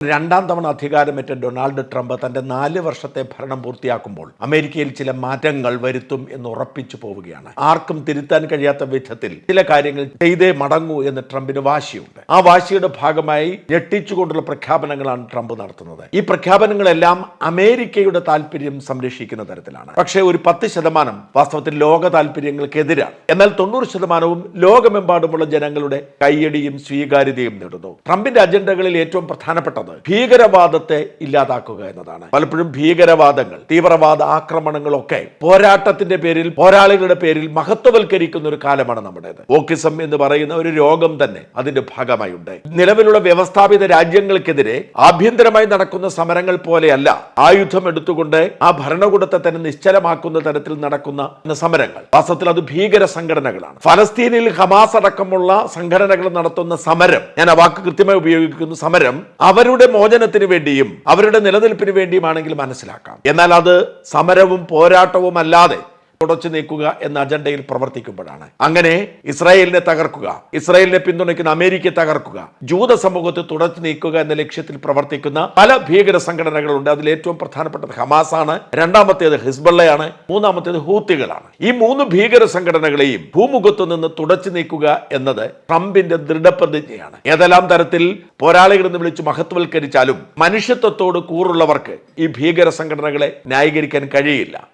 രണ്ടാം തവണ അധികാരമേറ്റ Donald Trump തന്റെ 4 വർഷത്തെ ഭരണം പൂർത്തിയാക്കുമ്പോൾ അമേരിക്കയിൽ ചില മാറ്റങ്ങൾ വരുത്തും എന്ന് ഉറപ്പിച്ചു പോവുകയാണ്. ആർക്കും തിരുത്താൻ കഴിയാത്ത വിധത്തിൽ ചില കാര്യങ്ങൾ ചെയ്തേ മടങ്ങൂ എന്ന് ട്രംപിന് വാശിയുണ്ട്. ആ വാശിയുടെ ഭാഗമായി ഞെട്ടിച്ചുകൊണ്ടുള്ള പ്രഖ്യാപനങ്ങളാണ് ട്രംപ് നടത്തുന്നത്. ഈ പ്രഖ്യാപനങ്ങളെല്ലാം അമേരിക്കയുടെ താല്പര്യം സംരക്ഷിക്കുന്ന തരത്തിലാണ്. പക്ഷേ ഒരു 10% വാസ്തവത്തിൽ ലോക താല്പര്യങ്ങൾക്കെതിരാണ്. എന്നാൽ 90% ലോകമെമ്പാടുമുള്ള ജനങ്ങളുടെ കയ്യടിയും സ്വീകാര്യതയും നേടുന്നു. ട്രംപിന്റെ അജണ്ടകളിൽ ഏറ്റവും പ്രധാനപ്പെട്ടത് ഭീകരവാദത്തെ ഇല്ലാതാക്കുക എന്നതാണ്. പലപ്പോഴും ഭീകരവാദങ്ങൾ, തീവ്രവാദ ആക്രമണങ്ങളൊക്കെ പോരാട്ടത്തിന്റെ പേരിൽ, പോരാളികളുടെ പേരിൽ മഹത്വവൽക്കരിക്കുന്ന ഒരു കാലമാണ് നമ്മുടേത്. ഓക്കിസം എന്ന് പറയുന്ന ഒരു രോഗം തന്നെ അതിന്റെ ഭാഗമായുണ്ട്. നിലവിലുള്ള വ്യവസ്ഥാപിത രാജ്യങ്ങൾക്കെതിരെ ആഭ്യന്തരമായി നടക്കുന്ന സമരങ്ങൾ പോലെയല്ല ആയുധം എടുത്തുകൊണ്ട് ആ ഭരണകൂടത്തെ തന്നെ നിശ്ചലമാക്കുന്ന തരത്തിൽ നടക്കുന്ന സമരങ്ങൾ. വാസ്തവത്തിൽ അത് ഭീകര സംഘടനകളാണ്. ഫലസ്തീനിൽ ഹമാസ് അടക്കമുള്ള സംഘടനകൾ നടത്തുന്ന സമരം, ഞാൻ ആ വാക്ക് കൃത്യമായി ഉപയോഗിക്കുന്നു, സമരം അവരുടെ മോചനത്തിന് വേണ്ടിയും അവരുടെ നിലനിൽപ്പിന് വേണ്ടിയുമാണെങ്കിൽ മനസ്സിലാക്കാം. എന്നാൽ അത് സമരവും പോരാട്ടവും അല്ലാതെ തുടച്ചു നീക്കുക എന്ന അജണ്ടയിൽ പ്രവർത്തിക്കുമ്പോഴാണ്. അങ്ങനെ ഇസ്രായേലിനെ തകർക്കുക, ഇസ്രായേലിനെ പിന്തുണയ്ക്കുന്ന അമേരിക്കയെ തകർക്കുക, ജൂത സമൂഹത്തെ തുടച്ചു നീക്കുക എന്ന ലക്ഷ്യത്തിൽ പ്രവർത്തിക്കുന്ന പല ഭീകര സംഘടനകളുണ്ട്. അതിൽ ഏറ്റവും പ്രധാനപ്പെട്ടത് ഹമാസ് ആണ്, രണ്ടാമത്തേത് ഹിസ്ബുള്ളയാണ്, മൂന്നാമത്തേത് ഹൂത്തികളാണ്. ഈ 3 ഭീകര സംഘടനകളെയും ഭൂമുഖത്തു നിന്ന് തുടച്ചു നീക്കുക എന്നത് ട്രംപിന്റെ ദൃഢപ്രതിജ്ഞയാണ്. ഏതെല്ലാം തരത്തിൽ പോരാളികൾ എന്ന് വിളിച്ച് മഹത്വവൽക്കരിച്ചാലും മനുഷ്യത്വത്തോട് കൂറുള്ളവർക്ക് ഈ ഭീകര സംഘടനകളെ ന്യായീകരിക്കാൻ കഴിയില്ല.